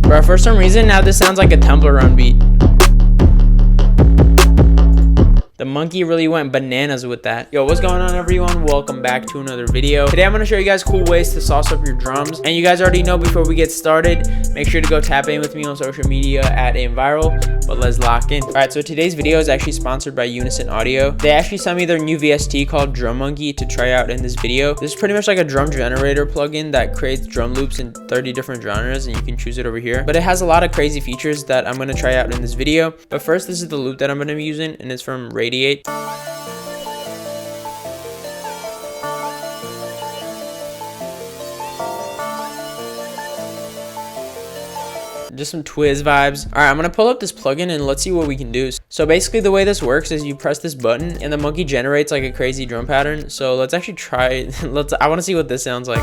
Bro, for some reason now this sounds like a Temple Run beat. The monkey really went bananas with that. Yo, what's going on, everyone? Welcome back to another video. Today I'm going to show you guys cool ways to sauce up your drums. And you guys already know, before we get started, make sure to go tap in with me on social media at inviral. But let's lock in. All right, so today's video is actually sponsored by Unison Audio. They actually sent me their new VST called Drum Monkey to try out in this video. This is pretty much like a drum generator plugin that creates drum loops in 30 different genres, and you can choose it over here. But it has a lot of crazy features that I'm going to try out in this video. But first, this is the loop that I'm going to be using, and it's from Radiate. Just some Twiz vibes. All right, I'm gonna pull up this plugin and let's see what we can do. So basically the way this works is you press this button and the monkey generates like a crazy drum pattern. So let's actually try. I want to see what this sounds like.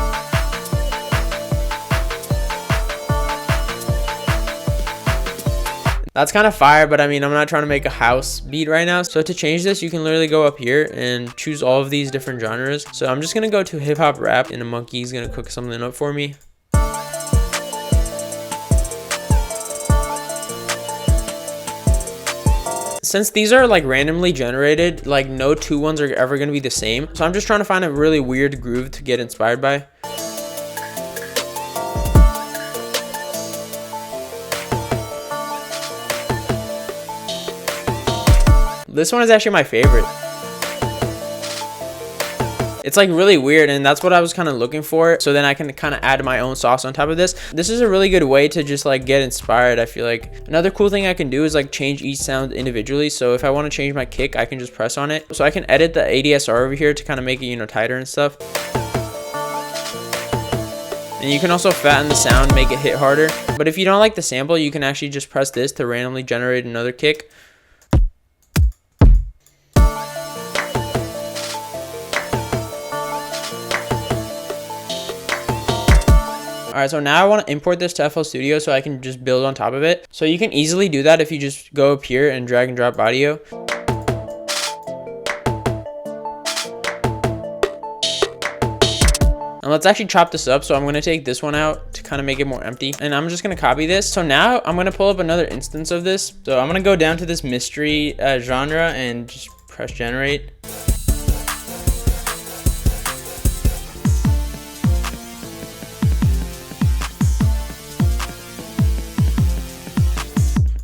That's kind of fire, but I mean, I'm not trying to make a house beat right now. So to change this, you can literally go up here and choose all of these different genres. So I'm just gonna go to hip hop rap, and the monkey's gonna cook something up for me. Since these are like randomly generated, like no two ones are ever gonna be the same. So I'm just trying to find a really weird groove to get inspired by. This one is actually my favorite. It's like really weird, and that's what I was kind of looking for. So then I can kind of add my own sauce on top of this. This is a really good way to just like get inspired. I feel like another cool thing I can do is like change each sound individually. So if I want to change my kick, I can just press on it. So I can edit the ADSR over here to kind of make it, you know, tighter and stuff. And you can also fatten the sound, make it hit harder. But if you don't like the sample, you can actually just press this to randomly generate another kick. All right, so now I want to import this to FL Studio so I can just build on top of it. So you can easily do that if you just go up here and drag and drop audio. And let's actually chop this up. So I'm going to take this one out to kind of make it more empty. And I'm just going to copy this. So now I'm going to pull up another instance of this. So I'm going to go down to this mystery genre and just press generate.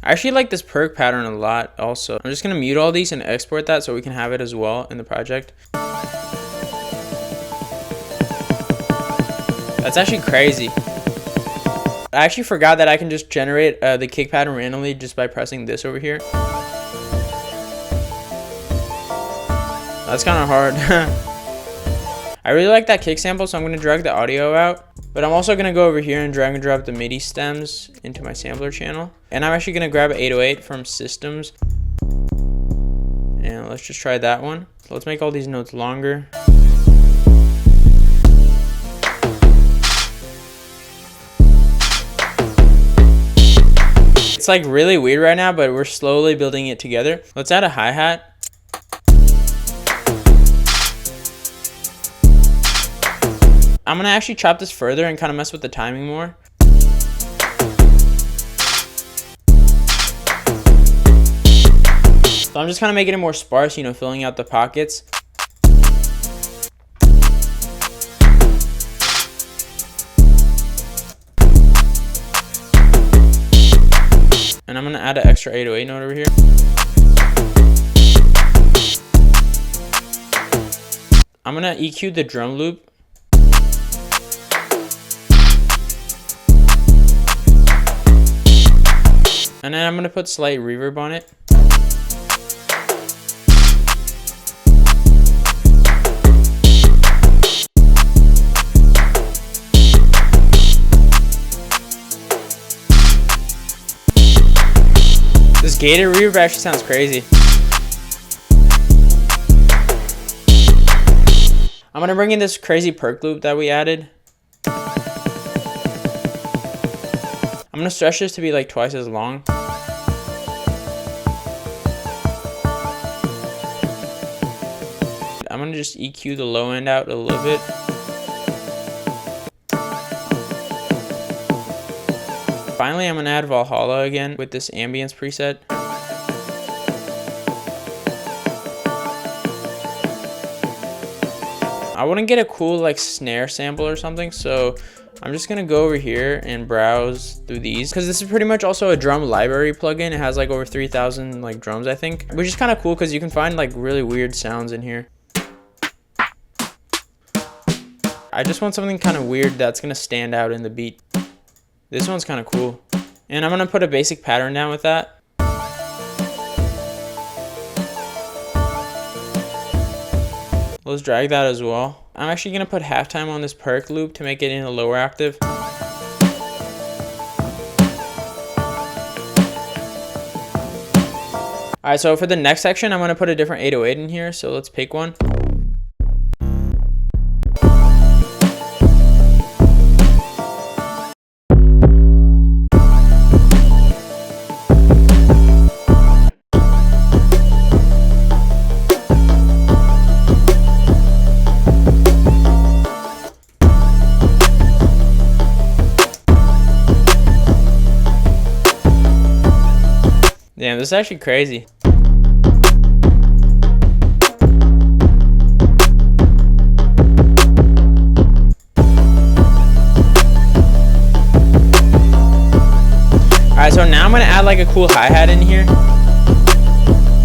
I actually like this perk pattern a lot also. I'm just going to mute all these and export that so we can have it as well in the project. That's actually crazy. I actually forgot that I can just generate the kick pattern randomly just by pressing this over here. That's kind of hard. I really like that kick sample, so I'm going to drag the audio out. But I'm also going to go over here and drag and drop the MIDI stems into my sampler channel. And I'm actually going to grab an 808 from Systems. And let's just try that one. So let's make all these notes longer. It's like really weird right now, but we're slowly building it together. Let's add a hi-hat. I'm going to actually chop this further and kind of mess with the timing more. So I'm just kind of making it more sparse, you know, filling out the pockets. And I'm going to add an extra 808 note over here. I'm going to EQ the drum loop. And then I'm going to put slight reverb on it. This gated reverb actually sounds crazy. I'm going to bring in this crazy perk loop that we added. I'm going to stretch this to be like twice as long. I'm going to just EQ the low end out a little bit. Finally, I'm gonna add Valhalla again with this ambience preset. I wouldn't get a cool like snare sample or something, so I'm just gonna go over here and browse through these, because this is pretty much also a drum library plugin. It has like over 3,000 like drums, I think, which is kind of cool because you can find like really weird sounds in here. I just want something kind of weird that's gonna stand out in the beat. This one's kind of cool, and I'm gonna put a basic pattern down with that. Let's drag that as well. I'm actually gonna put halftime on this perk loop to make it in a lower octave. Alright, so for the next section, I'm gonna put a different 808 in here, so let's pick one. Damn, this is actually crazy. Alright, so now I'm gonna add like a cool hi-hat in here.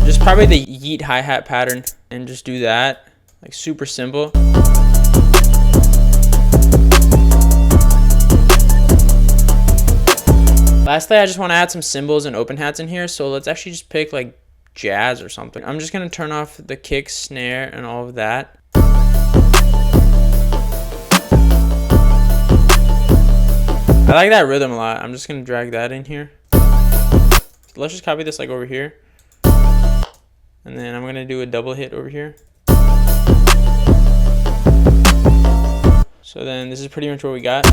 Just probably the yeet hi-hat pattern, and just do that. Like super simple. Lastly, I just want to add some cymbals and open hats in here, so let's actually just pick like jazz or something. I'm just going to turn off the kick, snare, and all of that. I like that rhythm a lot. I'm just going to drag that in here. So let's just copy this like over here. And then I'm going to do a double hit over here. So then this is pretty much what we got.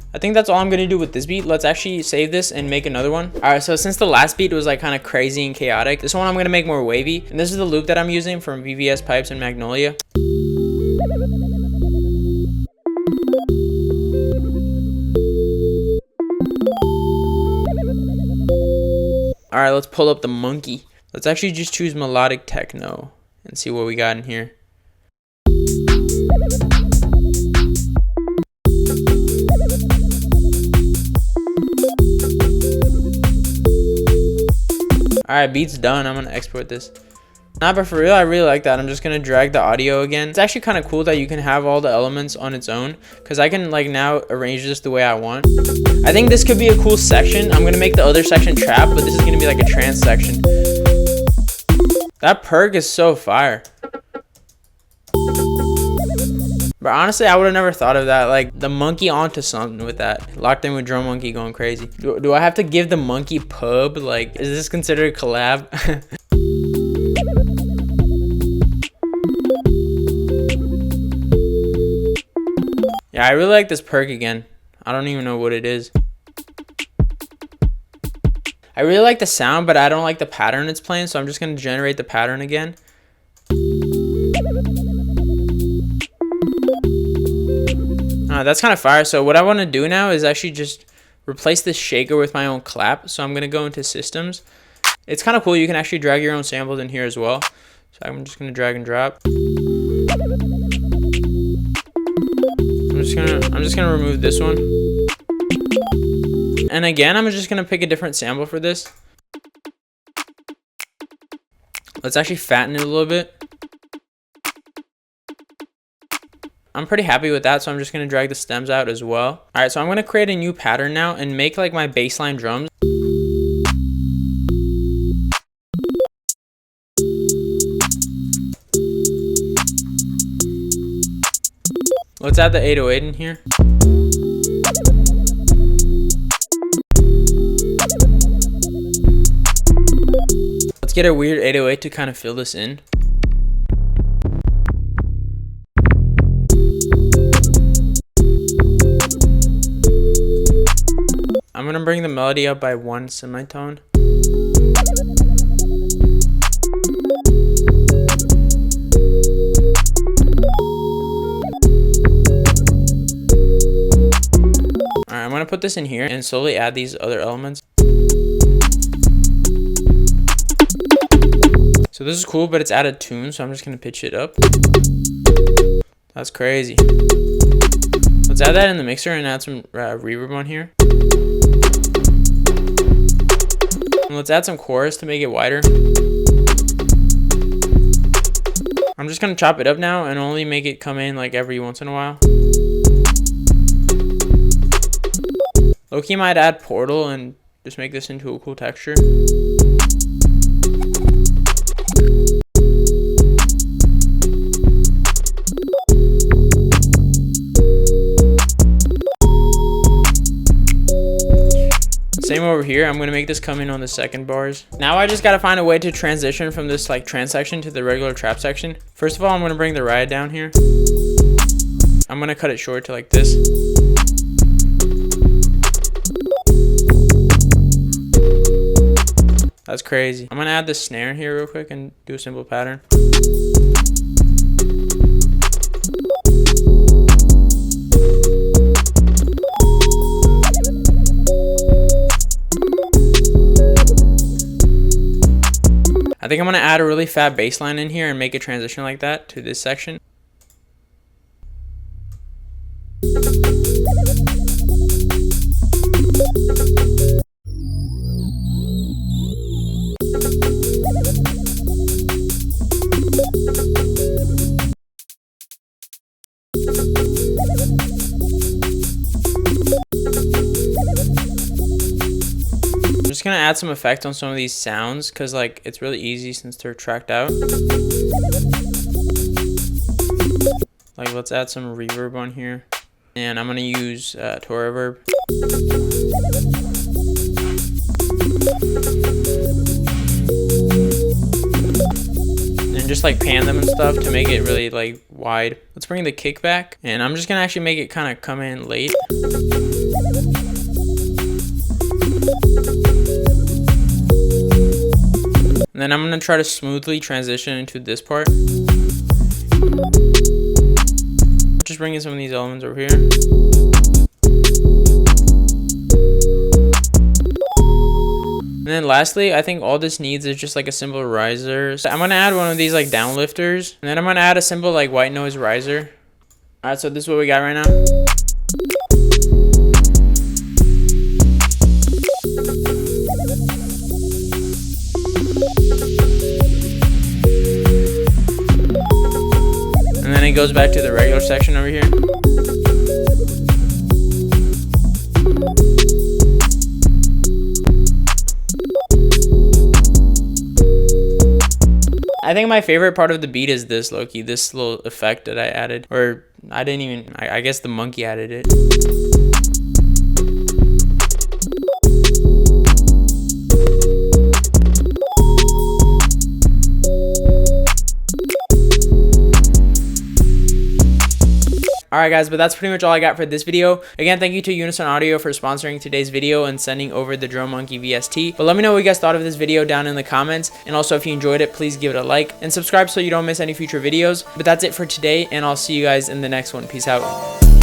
I think that's all I'm gonna do with this beat. Let's actually save this and make another one. All right, so since the last beat was like kind of crazy and chaotic, this one I'm gonna make more wavy, and this is the loop that I'm using from VVS Pipes and Magnolia. All right, let's pull up the monkey. Let's actually just choose melodic techno and see what we got in here. Alright, beat's done. I'm gonna export this. Nah, but for real, I really like that. I'm just gonna drag the audio again. It's actually kind of cool that you can have all the elements on its own, because I can like now arrange this the way I want. I think this could be a cool section. I'm gonna make the other section trap, but this is gonna be like a trance section. That perk is so fire. But honestly, I would have never thought of that. Like the monkey onto something with that. Locked in with drum monkey going crazy. Do I have to give the monkey pub? Like, is this considered a collab? Yeah, I really like this perk again. I don't even know what it is. I really like the sound, but I don't like the pattern it's playing, so I'm just gonna generate the pattern again. That's kind of fire. So what I want to do now is actually just replace this shaker with my own clap. So I'm going to go into systems. It's kind of cool. You can actually drag your own samples in here as well. So I'm just going to drag and drop. I'm just gonna remove this one. And again, I'm just going to pick a different sample for this. Let's actually fatten it a little bit. I'm pretty happy with that, so I'm just going to drag the stems out as well. Alright, so I'm going to create a new pattern now and make like my bassline drums. Let's add the 808 in here. Let's get a weird 808 to kind of fill this in. I'm I'm gonna bring the melody up by 1 semitone. Alright, I'm gonna put this in here and slowly add these other elements. So this is cool, but it's out of tune, so I'm just gonna pitch it up. That's crazy. Let's add that in the mixer and add some reverb on here. And let's add some chorus to make it wider. I'm just gonna chop it up now and only make it come in like every once in a while. Low-key might add Portal and just make this into a cool texture. Same over here. I'm gonna make this come in on the second bars. Now I just gotta find a way to transition from this like trance section to the regular trap section. First of all, I'm gonna bring the ride down here. I'm gonna cut it short to like this. That's crazy. I'm gonna add the snare here real quick and do a simple pattern. I think I'm gonna add a really fat bass line in here and make a transition like that to this section. I'm just gonna add some effect on some of these sounds because like it's really easy since they're tracked out. Like let's add some reverb on here, and I'm gonna use tour reverb. And just like pan them and stuff to make it really like wide. Let's bring the kick back, and I'm just gonna actually make it kind of come in late. And then I'm gonna try to smoothly transition into this part. Just bring in some of these elements over here. And then lastly, I think all this needs is just like a simple riser. So I'm gonna add one of these like downlifters, and then I'm gonna add a simple like white noise riser. Alright, so this is what we got right now. And then it goes back to the regular section over here. I think my favorite part of the beat is this, low-key, this little effect that I added. Or I didn't even, I guess the monkey added it. Alright guys, but that's pretty much all I got for this video. Again, thank you to Unison Audio for sponsoring today's video and sending over the Drum Monkey VST. But let me know what you guys thought of this video down in the comments. And also, if you enjoyed it, please give it a like and subscribe so you don't miss any future videos. But that's it for today, and I'll see you guys in the next one. Peace out.